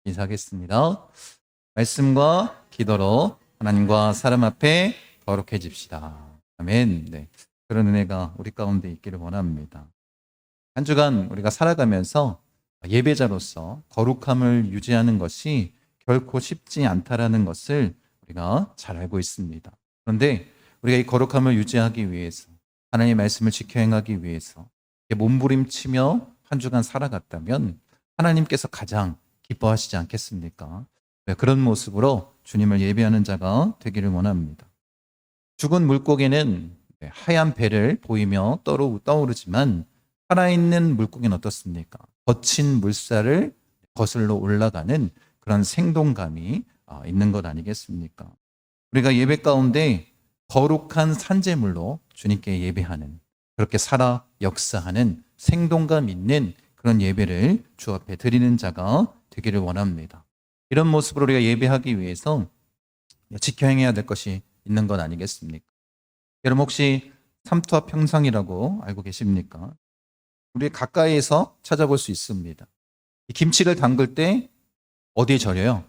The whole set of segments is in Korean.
인사하겠습니다. 말씀과 기도로 하나님과 사람 앞에 거룩해집시다. 아멘. 네. 그런 은혜가 우리 가운데 있기를 원합니다. 한 주간 우리가 살아가면서 예배자로서 거룩함을 유지하는 것이 결코 쉽지 않다라는 것을 우리가 잘 알고 있습니다. 그런데 우리가 이 거룩함을 유지하기 위해서, 하나님의 말씀을 지켜 행하기 위해서 몸부림치며 한 주간 살아갔다면 하나님께서 가장 기뻐하시지 않겠습니까? 그런 모습으로 주님을 예배하는 자가 되기를 원합니다. 죽은 물고기는 하얀 배를 보이며 떠오르지만 살아있는 물고기는 어떻습니까? 거친 물살을 거슬러 올라가는 그런 생동감이 있는 것 아니겠습니까? 우리가 예배 가운데 거룩한 산재물로 주님께 예배하는, 그렇게 살아 역사하는 생동감 있는 그런 예배를 주 앞에 드리는 자가 되기를 원합니다. 이런 모습으로 우리가 예배하기 위해서 지켜 행해야 될 것이 있는 것 아니겠습니까? 여러분 혹시 삼투압 형상이라고 알고 계십니까? 우리 가까이에서 찾아볼 수 있습니다. 이 김치를 담글 때 어디에 절여요?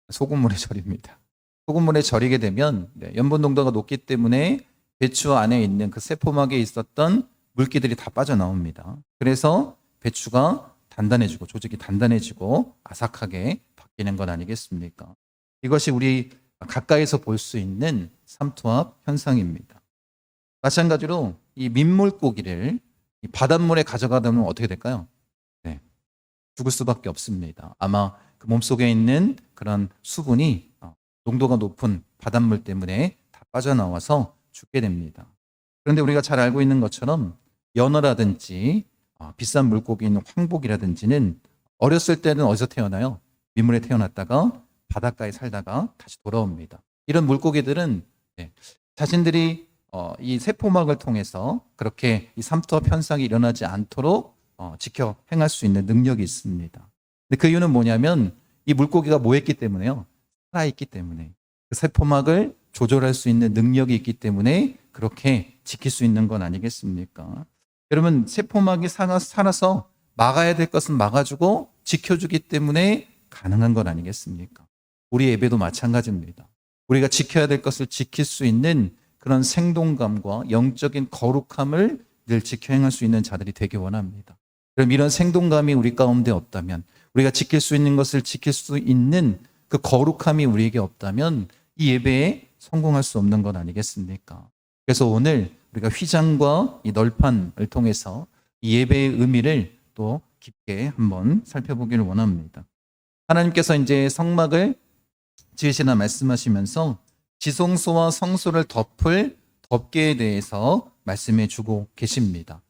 소금물에 절입니다. 소금물에 절이게 되면 염분 농도가 높기 때문에 배추 안에 있는 그 세포막에 있었던 물기들이 다 빠져나옵니다. 그래서 배추가 단단해지고 조직이 단단해지고 아삭하게 바뀌는 것 아니겠습니까? 이것이 우리 가까이서 볼 수 있는 삼투압 현상입니다. 마찬가지로 이 민물고기를 이 바닷물에 가져가다 보면 어떻게 될까요? 죽을 수밖에 없습니다. 아마 그 몸속에 있는 그런 수분이 농도가 높은 바닷물 때문에 다 빠져나와서 죽게 됩니다. 그런데 우리가 잘 알고 있는 것처럼 연어라든지 비싼 물고기인 황복이라든지는 어렸을 때는 어디서 태어나요? 민물에 태어났다가 바닷가에 살다가 다시 돌아옵니다. 이런 물고기들은 자신들이 이 세포막을 통해서 그렇게 이 삼투압 현상이 일어나지 않도록 지켜 행할 수 있는 능력이 있습니다. 근데 그 이유는 뭐냐면 이 물고기가 뭐 했기 때문에요? 살아있기 때문에. 그 세포막을 조절할 수 있는 능력이 있기 때문에 그렇게 지킬 수 있는 건 아니겠습니까? 여러분 세포막이 살아서 막아야 될 것은 막아주고 지켜주기 때문에 가능한 건 아니겠습니까? 우리 예배도 마찬가지입니다. 우리가 지켜야 될 것을 지킬 수 있는 그런 생동감과 영적인 거룩함을 늘 지켜 행할 수 있는 자들이 되기 원합니다. 그럼 이런 생동감이 우리 가운데 없다면, 우리가 지킬 수 있는 것을 지킬 수 있는 그 거룩함이 우리에게 없다면 이 예배에 성공할 수 없는 것 아니겠습니까? 그래서 오늘 우리가 휘장과 이 널판을 통해서 이 예배의 의미를 또 깊게 한번 살펴보기를 원합니다. 하나님께서 이제 성막을 지으시라 말씀하시면서 지성소와 성소를 덮을 덮개에 대해서 말씀해 주고 계십니다.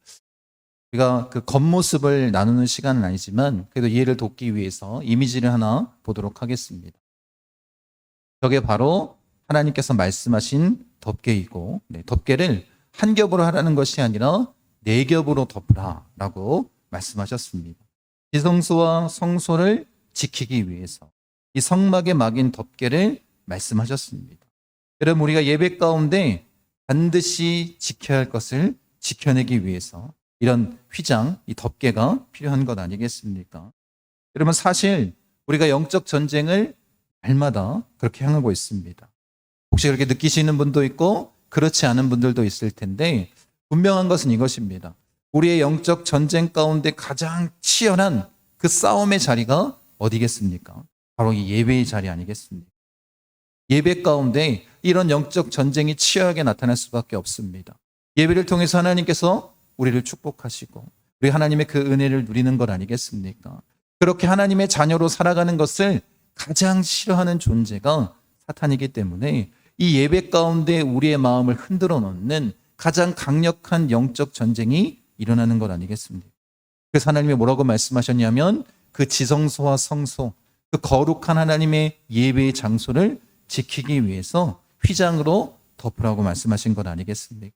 우리가 그 겉모습을 나누는 시간은 아니지만 그래도 이해를 돕기 위해서 이미지를 하나 보도록 하겠습니다. 저게 바로 하나님께서 말씀하신 덮개이고, 덮개를 한 겹으로 하라는 것이 아니라 네 겹으로 덮으라라고 말씀하셨습니다. 지성소와 성소를 지키기 위해서 이 성막에 막인 덮개를 말씀하셨습니다. 여러분 우리가 예배 가운데 반드시 지켜야 할 것을 지켜내기 위해서 이런 휘장, 이 덮개가 필요한 것 아니겠습니까? 여러분 사실 우리가 영적 전쟁을 날마다 그렇게 향하고 있습니다. 혹시 그렇게 느끼시는 분도 있고 그렇지 않은 분들도 있을 텐데 분명한 것은 이것입니다. 우리의 영적 전쟁 가운데 가장 치열한 그 싸움의 자리가 어디겠습니까? 바로 이 예배의 자리 아니겠습니까? 예배 가운데 이런 영적 전쟁이 치열하게 나타날 수밖에 없습니다. 예배를 통해서 하나님께서 우리를 축복하시고 우리 하나님의 그 은혜를 누리는 것 아니겠습니까? 그렇게 하나님의 자녀로 살아가는 것을 가장 싫어하는 존재가 사탄이기 때문에 이 예배 가운데 우리의 마음을 흔들어 놓는 가장 강력한 영적 전쟁이 일어나는 것 아니겠습니까? 그래서 하나님이 뭐라고 말씀하셨냐면 그 지성소와 성소, 그 거룩한 하나님의 예배의 장소를 지키기 위해서 휘장으로 덮으라고 말씀하신 것 아니겠습니까?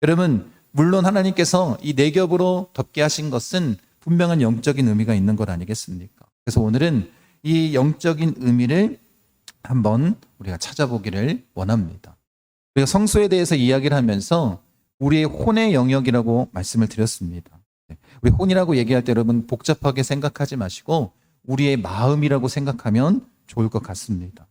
여러분 물론 하나님께서 이 네 겹으로 덮게 하신 것은 분명한 영적인 의미가 있는 것 아니겠습니까? 그래서 오늘은 이 영적인 의미를 한번 우리가 찾아보기를 원합니다. 우리가 성소에 대해서 이야기를 하면서 우리의 혼의 영역이라고 말씀을 드렸습니다. 우리 혼이라고 얘기할 때 여러분 복잡하게 생각하지 마시고 우리의 마음이라고 생각하면 좋을 것 같습니다.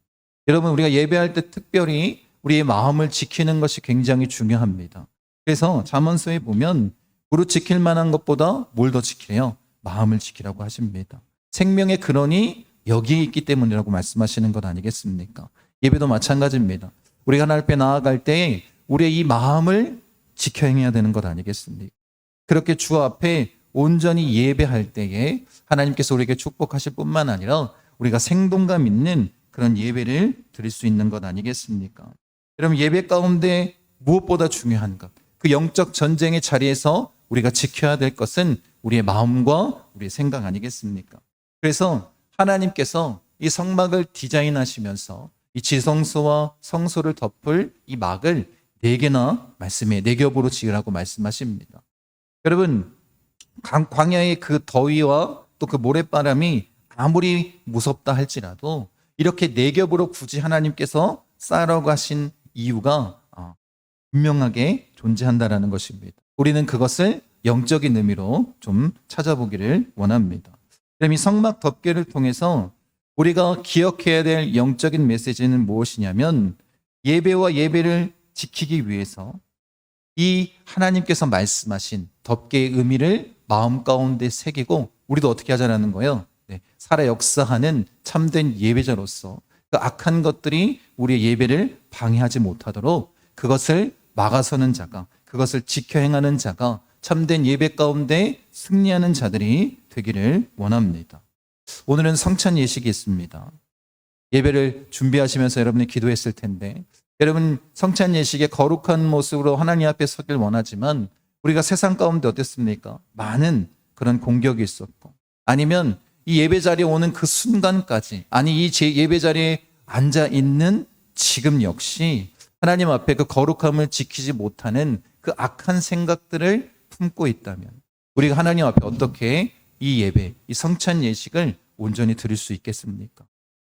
여러분, 우리가 예배할 때 특별히 우리의 마음을 지키는 것이 굉장히 중요합니다. 그래서 잠언서에 보면 무릇 지킬 만한 것보다 뭘 더 지키래요? 마음을 지키라고 하십니다. 생명의 근원이 여기에 있기 때문이라고 말씀하시는 것 아니겠습니까? 예배도 마찬가지입니다. 우리가 하나님 앞에 나아갈 때 우리의 이 마음을 지켜 행해야 되는 것 아니겠습니까? 그렇게 주 앞에 온전히 예배할 때에 하나님께서 우리에게 축복하실 뿐만 아니라 우리가 생동감 있는 그런 예배를 드릴 수 있는 것 아니겠습니까? 여러분, 예배 가운데 무엇보다 중요한 것, 그 영적 전쟁의 자리에서 우리가 지켜야 될 것은 우리의 마음과 우리의 생각 아니겠습니까? 그래서 하나님께서 이 성막을 디자인하시면서 이 지성소와 성소를 덮을 이 막을 4개나 말씀에 4겹으로 지으라고 말씀하십니다. 여러분, 광야의 그 더위와 또 그 모래바람이 아무리 무섭다 할지라도 이렇게 4겹으로 굳이 하나님께서 쌓으라고 하신 이유가 분명하게 존재한다라는 것입니다. 우리는 그것을 영적인 의미로 좀 찾아보기를 원합니다. 그럼 이 성막 덮개를 통해서 우리가 기억해야 될 영적인 메시지는 무엇이냐면, 예배와 예배를 지키기 위해서 이 하나님께서 말씀하신 덮개의 의미를 마음 가운데 새기고 우리도 어떻게 하자라는 거예요? 살아 역사하는 참된 예배자로서 그 악한 것들이 우리의 예배를 방해하지 못하도록 그것을 막아서는 자가, 그것을 지켜 행하는 자가 참된 예배 가운데 승리하는 자들이 되기를 원합니다. 오늘은 성찬 예식이 있습니다. 예배를 준비하시면서 여러분이 기도했을 텐데, 여러분 성찬 예식의 거룩한 모습으로 하나님 앞에 서길 원하지만 우리가 세상 가운데 어땠습니까? 많은 그런 공격이 있었고, 아니면 이 예배 자리에 오는 그 순간까지, 아니 이 예배 자리에 앉아 있는 지금 역시 하나님 앞에 그 거룩함을 지키지 못하는 그 악한 생각들을 품고 있다면 우리가 하나님 앞에 어떻게 이 예배, 이 성찬 예식을 온전히 드릴 수 있겠습니까?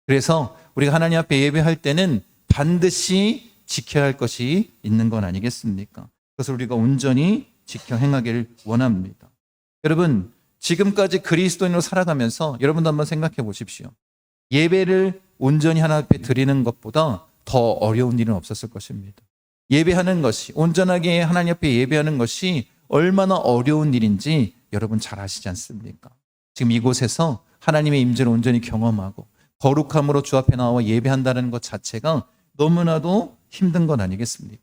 그래서 우리가 하나님 앞에 예배할 때는 반드시 지켜야 할 것이 있는 건 아니겠습니까? 그것을 우리가 온전히 지켜 행하기를 원합니다. 여러분, 지금까지 그리스도인으로 살아가면서 여러분도 한번 생각해 보십시오. 예배를 온전히 하나님 앞에 드리는 것보다 더 어려운 일은 없었을 것입니다. 예배하는 것이, 온전하게 하나님 앞에 예배하는 것이 얼마나 어려운 일인지 여러분 잘 아시지 않습니까? 지금 이곳에서 하나님의 임재를 온전히 경험하고 거룩함으로 주 앞에 나와 예배한다는 것 자체가 너무나도 힘든 건 아니겠습니까?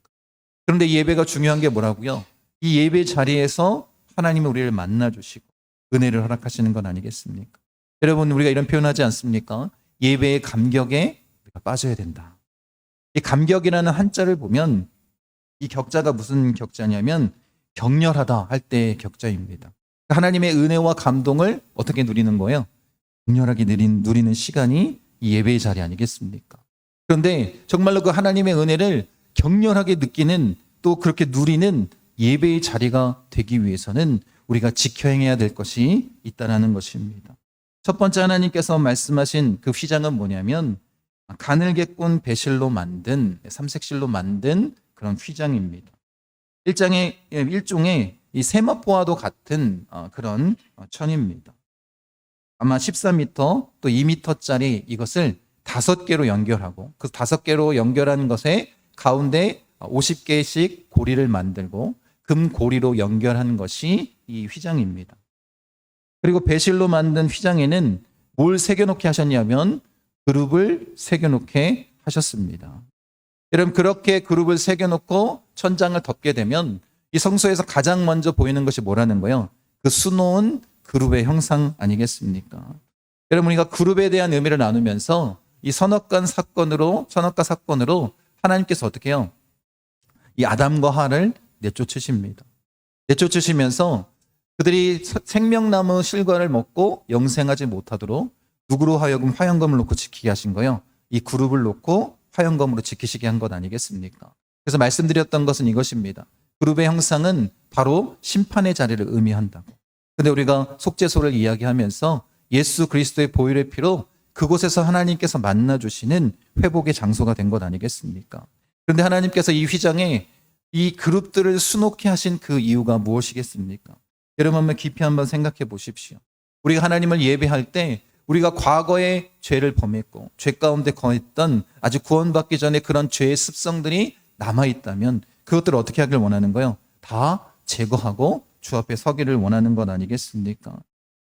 그런데 예배가 중요한 게 뭐라고요? 이 예배 자리에서 하나님이 우리를 만나주시고 은혜를 허락하시는 건 아니겠습니까? 여러분, 우리가 이런 표현하지 않습니까? 예배의 감격에 우리가 빠져야 된다. 이 감격이라는 한자를 보면 이 격자가 무슨 격자냐면 격렬하다 할 때의 격자입니다. 하나님의 은혜와 감동을 어떻게 누리는 거예요? 격렬하게 누리는 시간이 이 예배의 자리 아니겠습니까? 그런데 정말로 그 하나님의 은혜를 격렬하게 느끼는, 또 그렇게 누리는 예배의 자리가 되기 위해서는 우리가 지켜 행해야 될 것이 있다는 것입니다. 첫 번째, 하나님께서 말씀하신 그 휘장은 뭐냐면 가늘게 꼰 배실로 만든, 삼색실로 만든 그런 휘장입니다. 일종의 이 세마포와도 같은 그런 천입니다. 아마 14m 또 2m짜리 이것을 5개로 연결하고, 그 5개로 연결한 것에 가운데 50개씩 고리를 만들고 금 고리로 연결한 것이 이 휘장입니다. 그리고 배실로 만든 휘장에는 뭘 새겨놓게 하셨냐면 그룹을 새겨놓게 하셨습니다. 여러분, 그렇게 그룹을 새겨놓고 천장을 덮게 되면 이 성소에서 가장 먼저 보이는 것이 뭐라는 거예요? 그 수놓은 그룹의 형상 아니겠습니까? 여러분, 우리가 그룹에 대한 의미를 나누면서 이 선악과 사건으로 하나님께서 어떻게 해요? 이 아담과 하와를 내쫓으십니다. 내쫓으시면서 그들이 생명나무 실과를 먹고 영생하지 못하도록 누구로 하여금 화영검을 놓고 지키게 하신 거예요? 이 그룹을 놓고 화영검으로 지키시게 한 것 아니겠습니까? 그래서 말씀드렸던 것은 이것입니다. 그룹의 형상은 바로 심판의 자리를 의미한다고. 근데 우리가 속죄소를 이야기하면서 예수 그리스도의 보혈의 피로 그곳에서 하나님께서 만나주시는 회복의 장소가 된 것 아니겠습니까? 그런데 하나님께서 이 휘장에 이 그룹들을 수놓게 하신 그 이유가 무엇이겠습니까? 여러분, 한번 깊이 한번 생각해 보십시오. 우리가 하나님을 예배할 때 우리가 과거에 죄를 범했고 죄 가운데 거했던 아직 구원받기 전에 그런 죄의 습성들이 남아있다면 그것들을 어떻게 하길 원하는 거예요? 다 제거하고 주 앞에 서기를 원하는 것 아니겠습니까?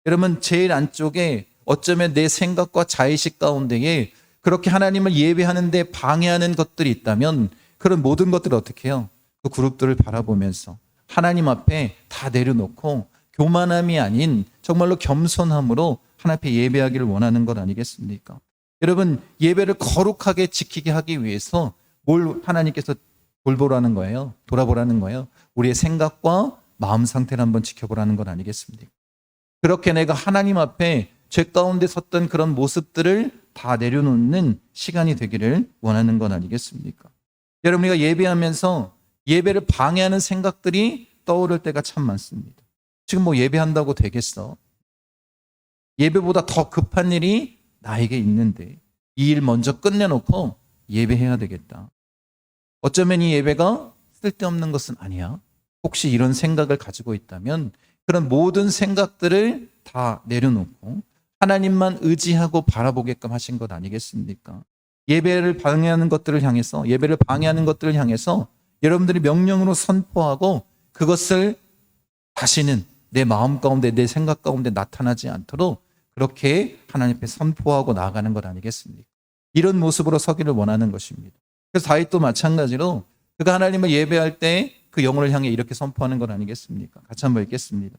여러분, 제일 안쪽에 어쩌면 내 생각과 자의식 가운데에 그렇게 하나님을 예배하는데 방해하는 것들이 있다면 그런 모든 것들을 어떻게 해요? 그 그룹들을 바라보면서 하나님 앞에 다 내려놓고 교만함이 아닌 정말로 겸손함으로 하나님 앞에 예배하기를 원하는 것 아니겠습니까? 여러분, 예배를 거룩하게 지키게 하기 위해서 뭘 하나님께서 돌보라는 거예요? 돌아보라는 거예요? 우리의 생각과 마음 상태를 한번 지켜보라는 것 아니겠습니까? 그렇게 내가 하나님 앞에 죄 가운데 섰던 그런 모습들을 다 내려놓는 시간이 되기를 원하는 건 아니겠습니까? 여러분, 우리가 예배하면서 예배를 방해하는 생각들이 떠오를 때가 참 많습니다. 지금 뭐 예배한다고 되겠어? 예배보다 더 급한 일이 나에게 있는데 이 일 먼저 끝내놓고 예배해야 되겠다. 어쩌면 이 예배가 쓸데없는 것은 아니야. 혹시 이런 생각을 가지고 있다면 그런 모든 생각들을 다 내려놓고 하나님만 의지하고 바라보게끔 하신 것 아니겠습니까? 예배를 방해하는 것들을 향해서 여러분들이 명령으로 선포하고 그것을 다시는 내 마음 가운데 내 생각 가운데 나타나지 않도록 그렇게 하나님 앞에 선포하고 나아가는 것 아니겠습니까? 이런 모습으로 서기를 원하는 것입니다. 그래서 다윗도 마찬가지로 그가 하나님을 예배할 때 그 영혼을 향해 이렇게 선포하는 것 아니겠습니까? 같이 한번 읽겠습니다.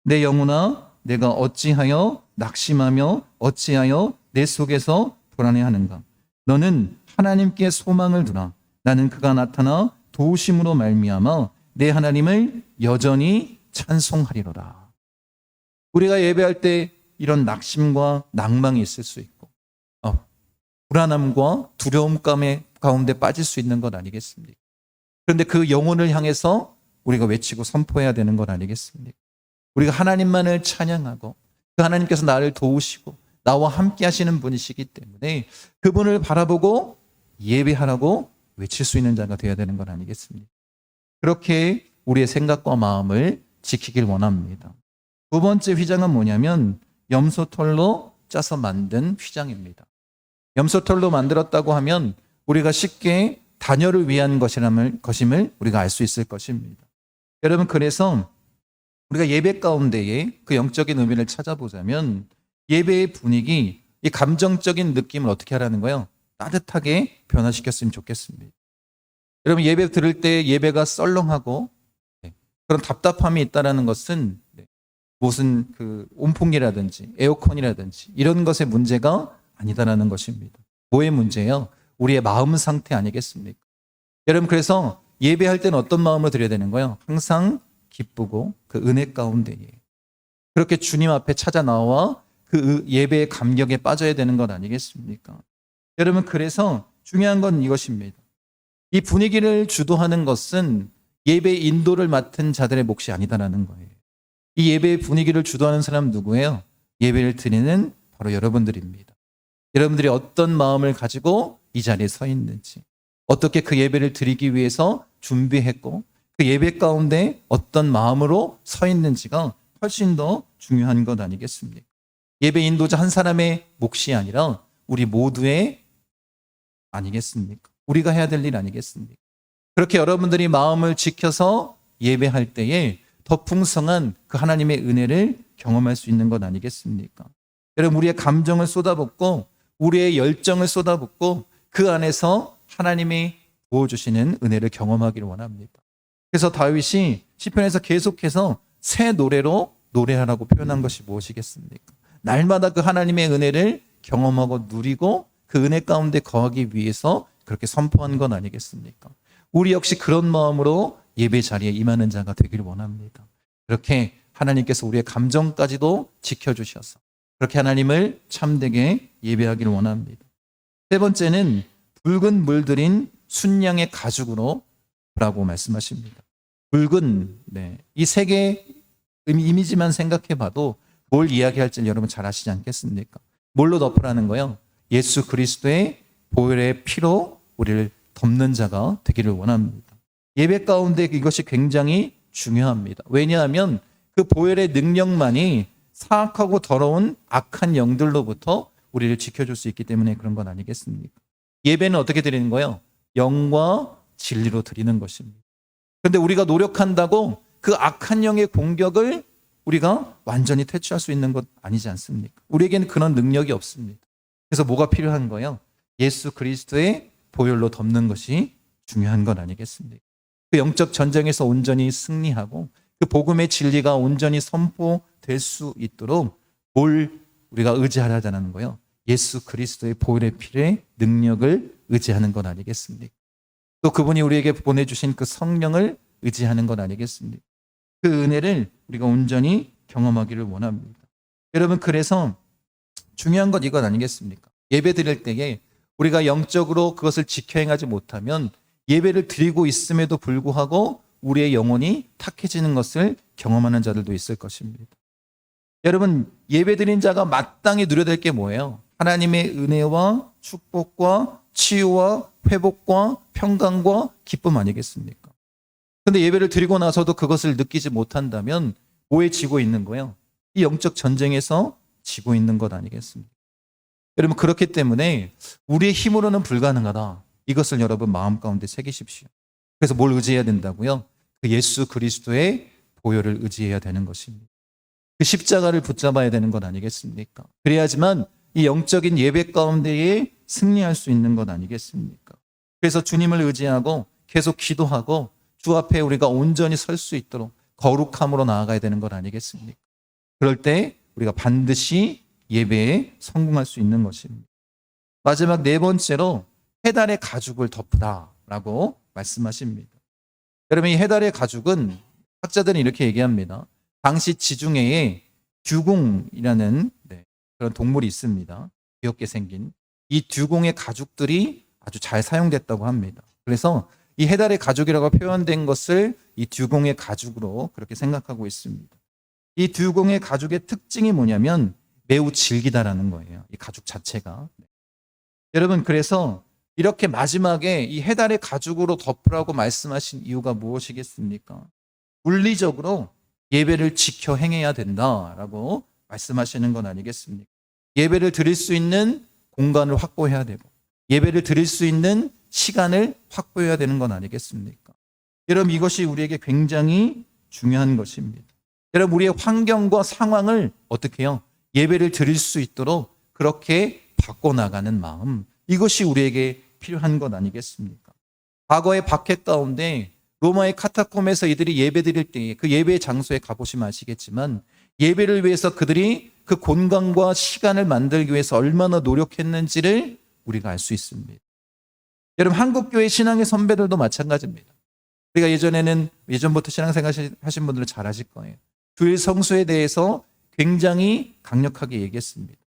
내 영혼아, 내가 어찌하여 낙심하며 어찌하여 내 속에서 불안해하는가? 너는 하나님께 소망을 두라. 나는 그가 나타나 도우심으로 말미암아 내 하나님을 여전히 찬송하리로라. 우리가 예배할 때 이런 낙심과 낭망이 있을 수 있고 불안함과 두려움 가운데 빠질 수 있는 것 아니겠습니까? 그런데 그 영혼을 향해서 우리가 외치고 선포해야 되는 것 아니겠습니까? 우리가 하나님만을 찬양하고 그 하나님께서 나를 도우시고 나와 함께 하시는 분이시기 때문에 그분을 바라보고 예배하라고 외칠 수 있는 자가 되어야 되는 것 아니겠습니까? 그렇게 우리의 생각과 마음을 지키길 원합니다. 두 번째 휘장은 뭐냐면 염소털로 짜서 만든 휘장입니다. 염소털로 만들었다고 하면 우리가 쉽게 다녀를 위한 것임을 우리가 알 수 있을 것입니다. 여러분, 그래서 우리가 예배 가운데에 그 영적인 의미를 찾아보자면 예배의 분위기, 이 감정적인 느낌을 어떻게 하라는 거예요? 따뜻하게 변화시켰으면 좋겠습니다. 여러분, 예배 들을 때 예배가 썰렁하고 그런 답답함이 있다는 것은 무슨 그 온풍기라든지 에어컨이라든지 이런 것의 문제가 아니다라는 것입니다. 뭐의 문제예요? 우리의 마음 상태 아니겠습니까? 여러분, 그래서 예배할 때는 어떤 마음으로 드려야 되는 거예요? 항상 기쁘고 그 은혜 가운데에 그렇게 주님 앞에 찾아 나와 그 예배의 감격에 빠져야 되는 것 아니겠습니까? 여러분, 그래서 중요한 건 이것입니다. 이 분위기를 주도하는 것은 예배의 인도를 맡은 자들의 몫이 아니다라는 거예요. 이 예배의 분위기를 주도하는 사람 누구예요? 예배를 드리는 바로 여러분들입니다. 여러분들이 어떤 마음을 가지고 이 자리에 서 있는지, 어떻게 그 예배를 드리기 위해서 준비했고 그 예배 가운데 어떤 마음으로 서 있는지가 훨씬 더 중요한 것 아니겠습니까? 예배 인도자 한 사람의 몫이 아니라 우리 모두의 아니겠습니까? 우리가 해야 될 일 아니겠습니까? 그렇게 여러분들이 마음을 지켜서 예배할 때에 더 풍성한 그 하나님의 은혜를 경험할 수 있는 것 아니겠습니까? 여러분, 우리의 감정을 쏟아붓고 우리의 열정을 쏟아붓고 그 안에서 하나님이 부어주시는 은혜를 경험하기를 원합니다. 그래서 다윗이 시편에서 계속해서 새 노래로 노래하라고 표현한 것이 무엇이겠습니까? 날마다 그 하나님의 은혜를 경험하고 누리고 그 은혜 가운데 거하기 위해서 그렇게 선포한 건 아니겠습니까? 우리 역시 그런 마음으로 예배 자리에 임하는 자가 되기를 원합니다. 그렇게 하나님께서 우리의 감정까지도 지켜주셔서 그렇게 하나님을 참되게 예배하기를 원합니다. 세 번째는 붉은 물들인 순양의 가죽으로 라고 말씀하십니다. 붉은, 이 세 개의 이미지만 생각해 봐도 뭘 이야기할지 여러분 잘 아시지 않겠습니까? 뭘로 덮으라는 거예요? 예수 그리스도의 보혈의 피로 우리를 덮는 자가 되기를 원합니다. 예배 가운데 이것이 굉장히 중요합니다. 왜냐하면 그 보혈의 능력만이 사악하고 더러운 악한 영들로부터 우리를 지켜줄 수 있기 때문에 그런 건 아니겠습니까? 예배는 어떻게 드리는 거예요? 영과 진리로 드리는 것입니다. 그런데 우리가 노력한다고 그 악한 영의 공격을 우리가 완전히 퇴치할 수 있는 것 아니지 않습니까? 우리에게는 그런 능력이 없습니다. 그래서 뭐가 필요한 거예요? 예수 그리스도의 보혈로 덮는 것이 중요한 건 아니겠습니까? 그 영적 전쟁에서 온전히 승리하고 그 복음의 진리가 온전히 선포될 수 있도록 뭘 우리가 의지하라는 거예요? 예수 그리스도의 보혈의 피의 능력을 의지하는 것 아니겠습니까? 또 그분이 우리에게 보내주신 그 성령을 의지하는 것 아니겠습니까? 그 은혜를 우리가 온전히 경험하기를 원합니다. 여러분, 그래서 중요한 건 이건 아니겠습니까? 예배 드릴 때에 우리가 영적으로 그것을 지켜 행하지 못하면 예배를 드리고 있음에도 불구하고 우리의 영혼이 탁해지는 것을 경험하는 자들도 있을 것입니다. 여러분, 예배 드린 자가 마땅히 누려야 될 게 뭐예요? 하나님의 은혜와 축복과 치유와 회복과 평강과 기쁨 아니겠습니까? 그런데 예배를 드리고 나서도 그것을 느끼지 못한다면 뭐에 지고 있는 거예요? 이 영적 전쟁에서 지고 있는 것 아니겠습니까? 여러분, 그렇기 때문에 우리의 힘으로는 불가능하다. 이것을 여러분 마음 가운데 새기십시오. 그래서 뭘 의지해야 된다고요? 그 예수 그리스도의 보혈을 의지해야 되는 것입니다. 그 십자가를 붙잡아야 되는 것 아니겠습니까? 그래야지만 이 영적인 예배 가운데에 승리할 수 있는 것 아니겠습니까? 그래서 주님을 의지하고 계속 기도하고 주 앞에 우리가 온전히 설 수 있도록 거룩함으로 나아가야 되는 것 아니겠습니까? 그럴 때 우리가 반드시 예배에 성공할 수 있는 것입니다. 마지막 네 번째로 해달의 가죽을 덮으라라고 말씀하십니다. 여러분, 이 해달의 가죽은 학자들은 이렇게 얘기합니다. 당시 지중해에 듀공이라는 그런 동물이 있습니다. 귀엽게 생긴 이 듀공의 가죽들이 아주 잘 사용됐다고 합니다. 그래서 이 해달의 가죽이라고 표현된 것을 이 듀공의 가죽으로 그렇게 생각하고 있습니다. 이 듀공의 가죽의 특징이 뭐냐면 매우 질기다라는 거예요. 이 가죽 자체가. 여러분, 그래서 이렇게 마지막에 이 해달의 가죽으로 덮으라고 말씀하신 이유가 무엇이겠습니까? 물리적으로 예배를 지켜 행해야 된다라고 말씀하시는 건 아니겠습니까? 예배를 드릴 수 있는 공간을 확보해야 되고 예배를 드릴 수 있는 시간을 확보해야 되는 건 아니겠습니까? 여러분, 이것이 우리에게 굉장히 중요한 것입니다. 여러분, 우리의 환경과 상황을 어떻게 해요? 예배를 드릴 수 있도록 그렇게 바꿔나가는 마음, 이것이 우리에게 필요한 것 아니겠습니까? 과거의 박해 가운데 로마의 카타콤에서 이들이 예배 드릴 때 그 예배의 장소에 가보시면 아시겠지만 예배를 위해서 그들이 그 공간과 시간을 만들기 위해서 얼마나 노력했는지를 우리가 알 수 있습니다. 여러분, 한국교회 신앙의 선배들도 마찬가지입니다. 우리가 예전부터 신앙생활 하신 분들은 잘 아실 거예요. 주일 성수에 대해서 굉장히 강력하게 얘기했습니다.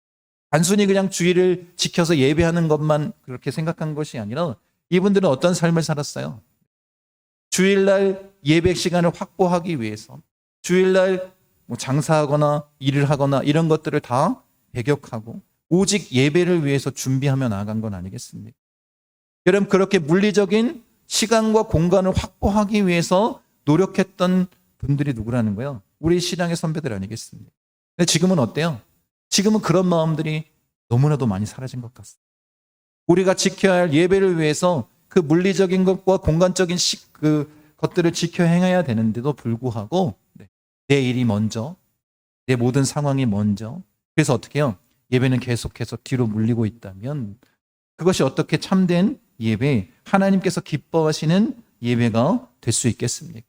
단순히 그냥 주일을 지켜서 예배하는 것만 그렇게 생각한 것이 아니라 이분들은 어떤 삶을 살았어요? 주일날 예배 시간을 확보하기 위해서 주일날 장사하거나 일을 하거나 이런 것들을 다 배격하고 오직 예배를 위해서 준비하며 나아간 건 아니겠습니까? 여러분, 그렇게 물리적인 시간과 공간을 확보하기 위해서 노력했던 분들이 누구라는 거예요? 우리 신앙의 선배들 아니겠습니까? 근데 지금은 어때요? 지금은 그런 마음들이 너무나도 많이 사라진 것 같습니다. 우리가 지켜야 할 예배를 위해서 그 물리적인 것과 공간적인 그 것들을 지켜 행해야 되는데도 불구하고 내 일이 먼저, 내 모든 상황이 먼저. 그래서 어떻게 해요? 예배는 계속해서 뒤로 물리고 있다면 그것이 어떻게 참된 예배, 하나님께서 기뻐하시는 예배가 될 수 있겠습니까?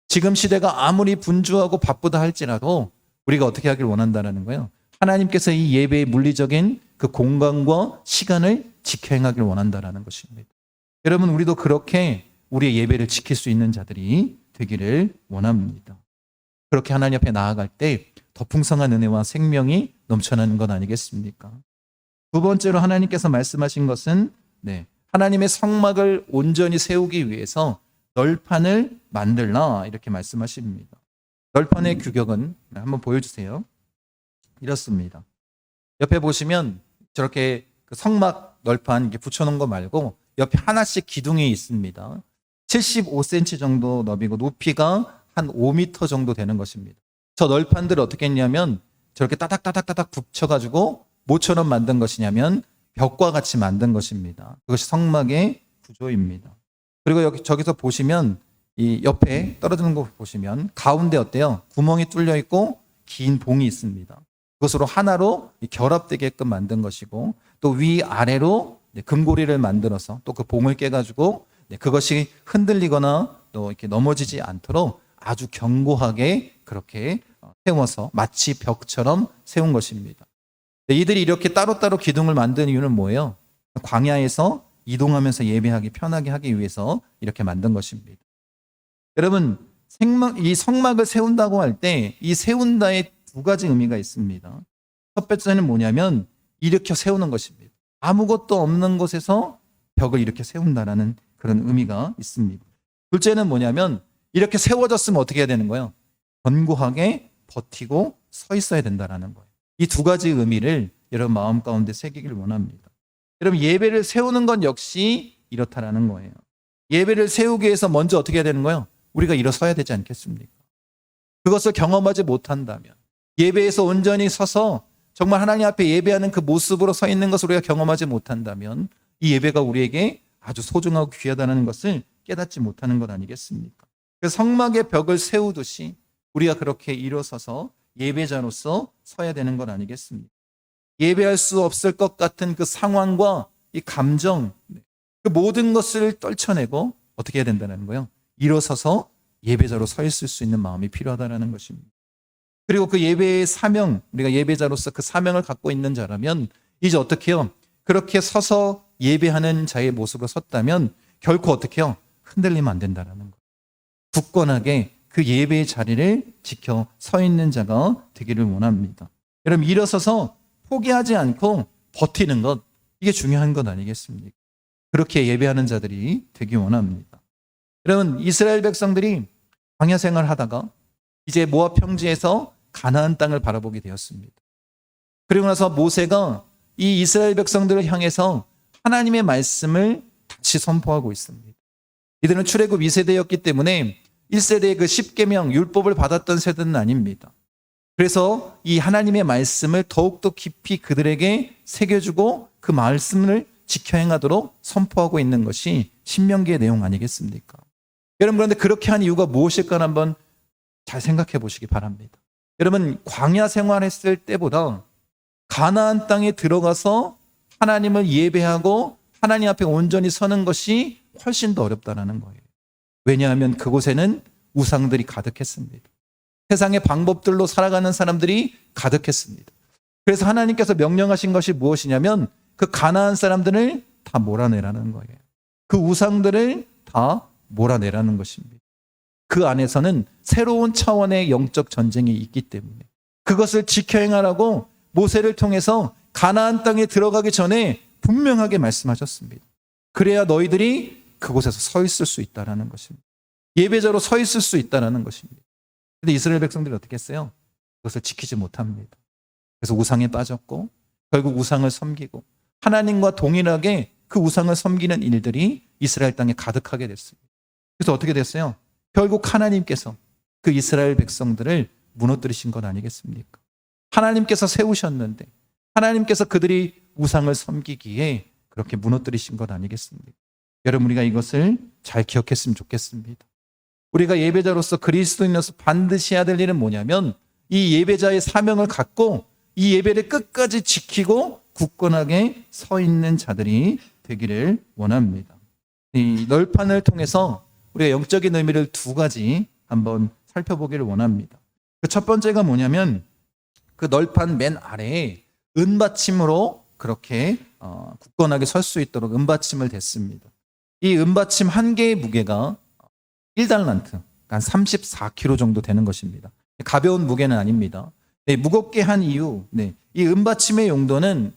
지금 시대가 아무리 분주하고 바쁘다 할지라도 우리가 어떻게 하길 원한다는 거예요? 하나님께서 이 예배의 물리적인 그 공간과 시간을 지켜 행하길 원한다는 것입니다. 여러분, 우리도 그렇게 우리의 예배를 지킬 수 있는 자들이 되기를 원합니다. 그렇게 하나님 앞에 나아갈 때 더 풍성한 은혜와 생명이 넘쳐나는 것 아니겠습니까? 두 번째로 하나님께서 말씀하신 것은 하나님의 성막을 온전히 세우기 위해서 널판을 만들라 이렇게 말씀하십니다. 널판의 규격은 한번 보여주세요. 이렇습니다. 옆에 보시면 저렇게 그 성막 널판 이렇게 붙여놓은 거 말고 옆에 하나씩 기둥이 있습니다. 75cm 정도 너비고 높이가 한 5m 정도 되는 것입니다. 저 널판들을 어떻게 했냐면 저렇게 따닥따닥따닥 붙여가지고 모처럼 만든 것이냐면 벽과 같이 만든 것입니다. 그것이 성막의 구조입니다. 그리고 저기서 보시면 이 옆에 떨어지는 거 보시면 가운데 어때요? 구멍이 뚫려 있고 긴 봉이 있습니다. 그것으로 하나로 결합되게끔 만든 것이고 또 위아래로 금고리를 만들어서 또 그 봉을 깨가지고 그것이 흔들리거나 또 이렇게 넘어지지 않도록 아주 견고하게 그렇게 세워서 마치 벽처럼 세운 것입니다. 이들이 이렇게 따로따로 기둥을 만든 이유는 뭐예요? 광야에서 이동하면서 예배하기 편하게 하기 위해서 이렇게 만든 것입니다. 여러분, 이 성막을 세운다고 할 때 이 세운다에 두 가지 의미가 있습니다. 첫 번째는 뭐냐면 일으켜 세우는 것입니다. 아무것도 없는 곳에서 벽을 이렇게 세운다라는 그런 의미가 있습니다. 둘째는 뭐냐면 이렇게 세워졌으면 어떻게 해야 되는 거예요? 견고하게 버티고 서 있어야 된다라는 거예요. 이 두 가지 의미를 여러분 마음 가운데 새기길 원합니다. 여러분 예배를 세우는 건 역시 이렇다라는 거예요. 예배를 세우기 위해서 먼저 어떻게 해야 되는 거예요? 우리가 일어서야 되지 않겠습니까? 그것을 경험하지 못한다면 예배에서 온전히 서서 정말 하나님 앞에 예배하는 그 모습으로 서 있는 것을 우리가 경험하지 못한다면 이 예배가 우리에게 아주 소중하고 귀하다는 것을 깨닫지 못하는 것 아니겠습니까? 그래서 성막의 벽을 세우듯이 우리가 그렇게 일어서서 예배자로서 서야 되는 것 아니겠습니까? 예배할 수 없을 것 같은 그 상황과 이 감정, 그 모든 것을 떨쳐내고 어떻게 해야 된다는 거예요? 일어서서 예배자로 서 있을 수 있는 마음이 필요하다는 것입니다. 그리고 그 예배의 사명, 우리가 예배자로서 그 사명을 갖고 있는 자라면 이제 어떻게 해요? 그렇게 서서 예배하는 자의 모습으로 섰다면 결코 어떻게 해요? 흔들리면 안 된다는 거예요. 굳건하게 그 예배의 자리를 지켜 서 있는 자가 되기를 원합니다. 여러분 일어서서 포기하지 않고 버티는 것, 이게 중요한 것 아니겠습니까? 그렇게 예배하는 자들이 되기 원합니다. 여러분 이스라엘 백성들이 광야 생활을 하다가 이제 모압 평지에서 가나안 땅을 바라보게 되었습니다. 그리고 나서 모세가 이 이스라엘 백성들을 향해서 하나님의 말씀을 다시 선포하고 있습니다. 이들은 출애굽 2세대였기 때문에 1세대의 그 10계명 율법을 받았던 세대는 아닙니다. 그래서 이 하나님의 말씀을 더욱더 깊이 그들에게 새겨주고 그 말씀을 지켜 행하도록 선포하고 있는 것이 신명기의 내용 아니겠습니까? 여러분 그런데 그렇게 한 이유가 무엇일까 한번 잘 생각해 보시기 바랍니다. 여러분 광야 생활했을 때보다 가나안 땅에 들어가서 하나님을 예배하고 하나님 앞에 온전히 서는 것이 훨씬 더 어렵다는 거예요. 왜냐하면 그곳에는 우상들이 가득했습니다. 세상의 방법들로 살아가는 사람들이 가득했습니다. 그래서 하나님께서 명령하신 것이 무엇이냐면 그 가나안 사람들을 다 몰아내라는 거예요. 그 우상들을 다 몰아내라는 것입니다. 그 안에서는 새로운 차원의 영적 전쟁이 있기 때문에 그것을 지켜 행하라고 모세를 통해서 가나안 땅에 들어가기 전에 분명하게 말씀하셨습니다. 그래야 너희들이 그곳에서 서 있을 수 있다는 것입니다. 예배자로 서 있을 수 있다는 것입니다. 그런데 이스라엘 백성들이 어떻게 했어요? 그것을 지키지 못합니다. 그래서 우상에 빠졌고 결국 우상을 섬기고 하나님과 동일하게 그 우상을 섬기는 일들이 이스라엘 땅에 가득하게 됐습니다. 그래서 어떻게 됐어요? 결국 하나님께서 그 이스라엘 백성들을 무너뜨리신 것 아니겠습니까? 하나님께서 세우셨는데 하나님께서 그들이 우상을 섬기기에 그렇게 무너뜨리신 것 아니겠습니까? 여러분 우리가 이것을 잘 기억했으면 좋겠습니다. 우리가 예배자로서 그리스도인으로서 반드시 해야 될 일은 뭐냐면 이 예배자의 사명을 갖고 이 예배를 끝까지 지키고 굳건하게 서 있는 자들이 되기를 원합니다. 이 널판을 통해서 우리가 영적인 의미를 두 가지 한번 살펴보기를 원합니다. 그 첫 번째가 뭐냐면 그 널판 맨 아래에 은받침으로 그렇게 굳건하게 설 수 있도록 은받침을 댔습니다. 이 은받침 한 개의 무게가 1달란트, 한 34kg 정도 되는 것입니다. 가벼운 무게는 아닙니다. 무겁게 한 이유, 이 은받침의 용도는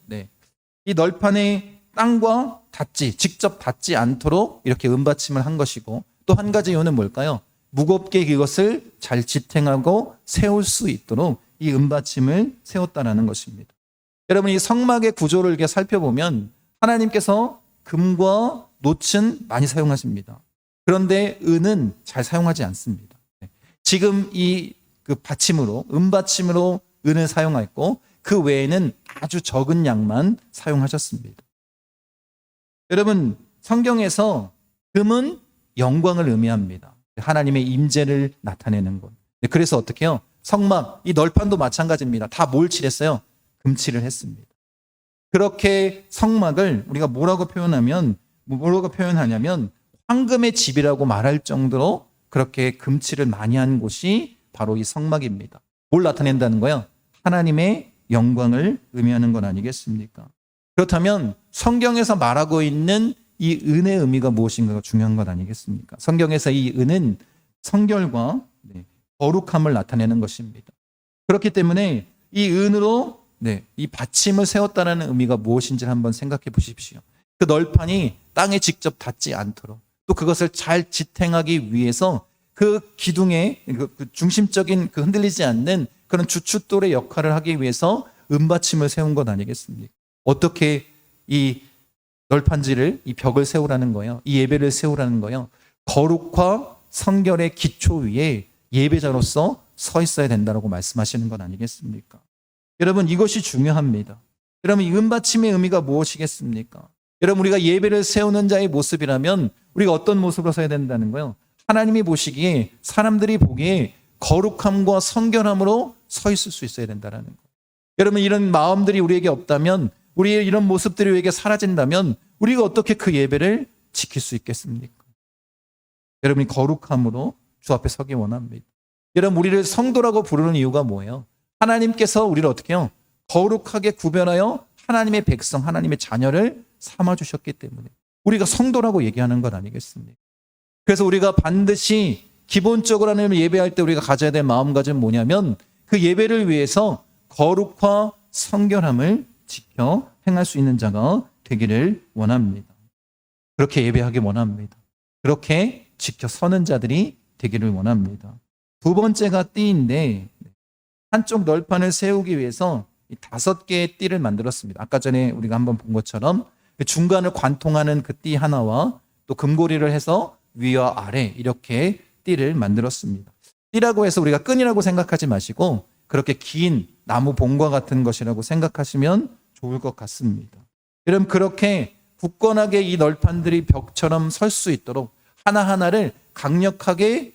이 널판의 땅과 직접 닿지 않도록 이렇게 은받침을 한 것이고 또 한 가지 이유는 뭘까요? 무겁게 이것을 잘 지탱하고 세울 수 있도록 이 은받침을 세웠다는 것입니다. 여러분 이 성막의 구조를 이렇게 살펴보면 하나님께서 금과 놋은 많이 사용하십니다. 그런데 은은 잘 사용하지 않습니다. 지금 이 그 받침으로 은받침으로 은을 사용했고 그 외에는 아주 적은 양만 사용하셨습니다. 여러분, 성경에서 금은 영광을 의미합니다. 하나님의 임재를 나타내는 것. 그래서 어떻게 해요? 성막, 이 널판도 마찬가지입니다. 다 뭘 칠했어요? 금칠을 했습니다. 그렇게 성막을 우리가 뭐라고 표현하냐면 황금의 집이라고 말할 정도로 그렇게 금칠을 많이 한 곳이 바로 이 성막입니다. 뭘 나타낸다는 거예요? 하나님의 영광을 의미하는 건 아니겠습니까? 그렇다면 성경에서 말하고 있는 이 은의 의미가 무엇인가가 중요한 것 아니겠습니까? 성경에서 이 은은 성결과 거룩함을 나타내는 것입니다. 그렇기 때문에 이 은으로 이 받침을 세웠다는 의미가 무엇인지를 한번 생각해 보십시오. 그 널판이 땅에 직접 닿지 않도록 또 그것을 잘 지탱하기 위해서 그 기둥의 그 중심적인 그 흔들리지 않는 그런 주춧돌의 역할을 하기 위해서 은받침을 세운 것 아니겠습니까? 어떻게 이 널판지를, 이 벽을 세우라는 거예요? 이 예배를 세우라는 거예요? 거룩과 성결의 기초 위에 예배자로서 서 있어야 된다고 말씀하시는 건 아니겠습니까? 여러분, 이것이 중요합니다. 여러분, 이 은받침의 의미가 무엇이겠습니까? 여러분, 우리가 예배를 세우는 자의 모습이라면 우리가 어떤 모습으로 서야 된다는 거예요? 하나님이 보시기에, 사람들이 보기에 거룩함과 성결함으로 서 있을 수 있어야 된다는 거예요. 여러분, 이런 마음들이 우리에게 없다면, 우리의 이런 모습들이 우리에게 사라진다면 우리가 어떻게 그 예배를 지킬 수 있겠습니까? 여러분이 거룩함으로 주 앞에 서기 원합니다. 여러분, 우리를 성도라고 부르는 이유가 뭐예요? 하나님께서 우리를 어떻게 해요? 거룩하게 구별하여 하나님의 백성, 하나님의 자녀를 삼아주셨기 때문에 우리가 성도라고 얘기하는 것 아니겠습니까? 그래서 우리가 반드시 기본적으로 하나님을 예배할 때 우리가 가져야 될 마음가짐은 뭐냐면 그 예배를 위해서 거룩과 성결함을 지켜 행할 수 있는 자가 되기를 원합니다. 그렇게 예배하기 원합니다. 그렇게 지켜 서는 자들이 되기를 원합니다. 두 번째가 띠인데 한쪽 널판을 세우기 위해서 5개의 띠를 만들었습니다. 아까 전에 우리가 한번 본 것처럼 그 중간을 관통하는 그 띠 하나와 또 금고리를 해서 위와 아래 이렇게 띠를 만들었습니다. 띠라고 해서 우리가 끈이라고 생각하지 마시고 그렇게 긴 나무 봉과 같은 것이라고 생각하시면 좋을 것 같습니다. 여러분, 그렇게 굳건하게 이 널판들이 벽처럼 설 수 있도록 하나하나를 강력하게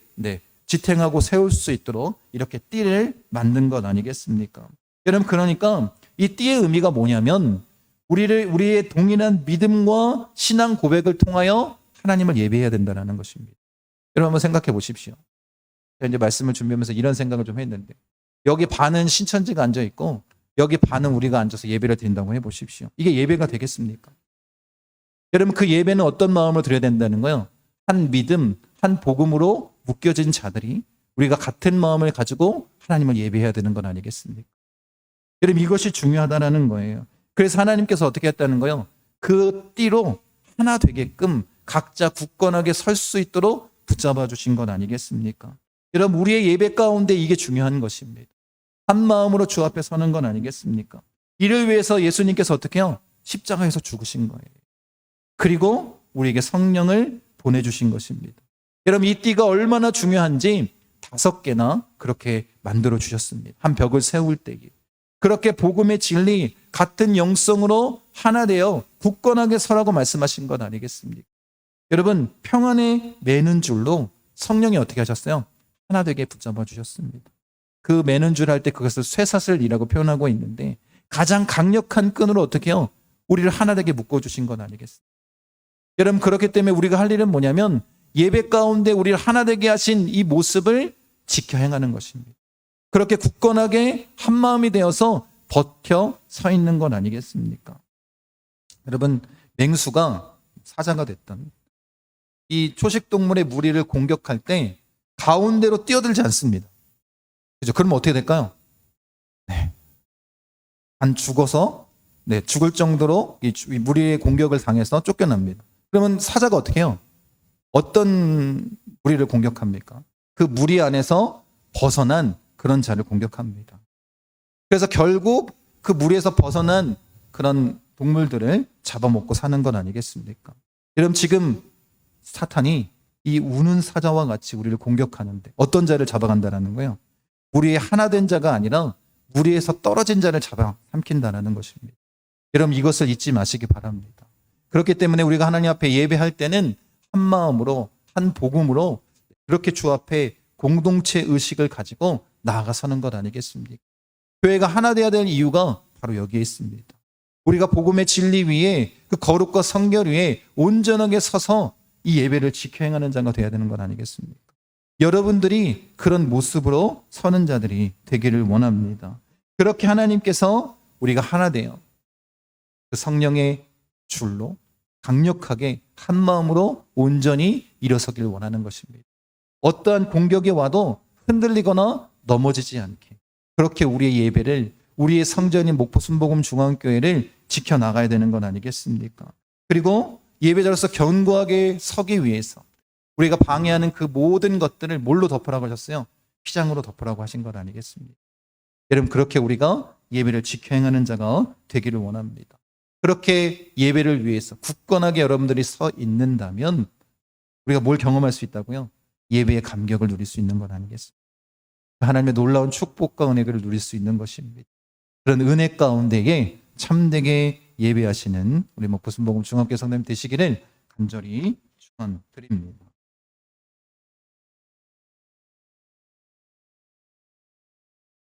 지탱하고 세울 수 있도록 이렇게 띠를 만든 것 아니겠습니까? 여러분, 그러니까 이 띠의 의미가 뭐냐면 우리의 동일한 믿음과 신앙 고백을 통하여 하나님을 예배해야 된다는 것입니다. 여러분, 한번 생각해 보십시오. 제가 이제 말씀을 준비하면서 이런 생각을 좀 했는데 여기 반은 신천지가 앉아 있고 여기 반은 우리가 앉아서 예배를 드린다고 해보십시오. 이게 예배가 되겠습니까? 여러분, 그 예배는 어떤 마음으로 드려야 된다는 거예요? 한 믿음, 한 복음으로 묶여진 자들이 우리가 같은 마음을 가지고 하나님을 예배해야 되는 건 아니겠습니까? 여러분, 이것이 중요하다는 거예요. 그래서 하나님께서 어떻게 했다는 거예요? 그 띠로 하나 되게끔 각자 굳건하게 설 수 있도록 붙잡아 주신 것 아니겠습니까? 여러분, 우리의 예배 가운데 이게 중요한 것입니다. 한 마음으로 주 앞에 서는 건 아니겠습니까? 이를 위해서 예수님께서 어떻게 해요? 십자가에서 죽으신 거예요. 그리고 우리에게 성령을 보내주신 것입니다. 여러분, 이 띠가 얼마나 중요한지 5개나 그렇게 만들어 주셨습니다. 한 벽을 세울 때에 그렇게 복음의 진리 같은 영성으로 하나 되어 굳건하게 서라고 말씀하신 것 아니겠습니까? 여러분, 평안에 매는 줄로 성령이 어떻게 하셨어요? 하나 되게 붙잡아 주셨습니다. 그 매는 줄 할 때 그것을 쇠사슬이라고 표현하고 있는데 가장 강력한 끈으로 어떻게 해요? 우리를 하나 되게 묶어주신 건 아니겠습니까? 여러분, 그렇기 때문에 우리가 할 일은 뭐냐면 예배 가운데 우리를 하나 되게 하신 이 모습을 지켜 행하는 것입니다. 그렇게 굳건하게 한 마음이 되어서 버텨 서 있는 건 아니겠습니까? 여러분, 맹수가 사자가 됐던 이 초식동물의 무리를 공격할 때 가운데로 뛰어들지 않습니다. 그죠? 그러면 어떻게 될까요? 한 죽어서 죽을 정도로 이 무리의 공격을 당해서 쫓겨납니다. 그러면 사자가 어떻게 해요? 어떤 무리를 공격합니까? 그 무리 안에서 벗어난 그런 자를 공격합니다. 그래서 결국 그 무리에서 벗어난 그런 동물들을 잡아먹고 사는 건 아니겠습니까? 여러분, 지금 사탄이 이 우는 사자와 같이 우리를 공격하는데 어떤 자를 잡아간다는 거예요? 우리의 하나 된 자가 아니라 물 위에서 떨어진 자를 잡아 삼킨다는 것입니다. 여러분 이것을 잊지 마시기 바랍니다. 그렇기 때문에 우리가 하나님 앞에 예배할 때는 한 마음으로 한 복음으로 그렇게 주 앞에 공동체 의식을 가지고 나아가서는 것 아니겠습니까? 교회가 하나 되어야 될 이유가 바로 여기에 있습니다. 우리가 복음의 진리 위에 그 거룩과 성결 위에 온전하게 서서 이 예배를 지켜 행하는 자가 되어야 되는 것 아니겠습니까? 여러분들이 그런 모습으로 서는 자들이 되기를 원합니다. 그렇게 하나님께서 우리가 하나 되어 그 성령의 줄로 강력하게 한 마음으로 온전히 일어서길 원하는 것입니다. 어떠한 공격이 와도 흔들리거나 넘어지지 않게 그렇게 우리의 예배를 우리의 성전인 목포 순복음 중앙교회를 지켜나가야 되는 건 아니겠습니까? 그리고 예배자로서 견고하게 서기 위해서 우리가 방해하는 그 모든 것들을 뭘로 덮으라고 하셨어요? 휘장으로 덮으라고 하신 것 아니겠습니까? 여러분 그렇게 우리가 예배를 지켜 행하는 자가 되기를 원합니다. 그렇게 예배를 위해서 굳건하게 여러분들이 서 있는다면 우리가 뭘 경험할 수 있다고요? 예배의 감격을 누릴 수 있는 것 아니겠습니까? 하나님의 놀라운 축복과 은혜를 누릴 수 있는 것입니다. 그런 은혜 가운데에 참되게 예배하시는 우리 목포 순복음 중앙교회 성도님 되시기를 간절히 축원드립니다.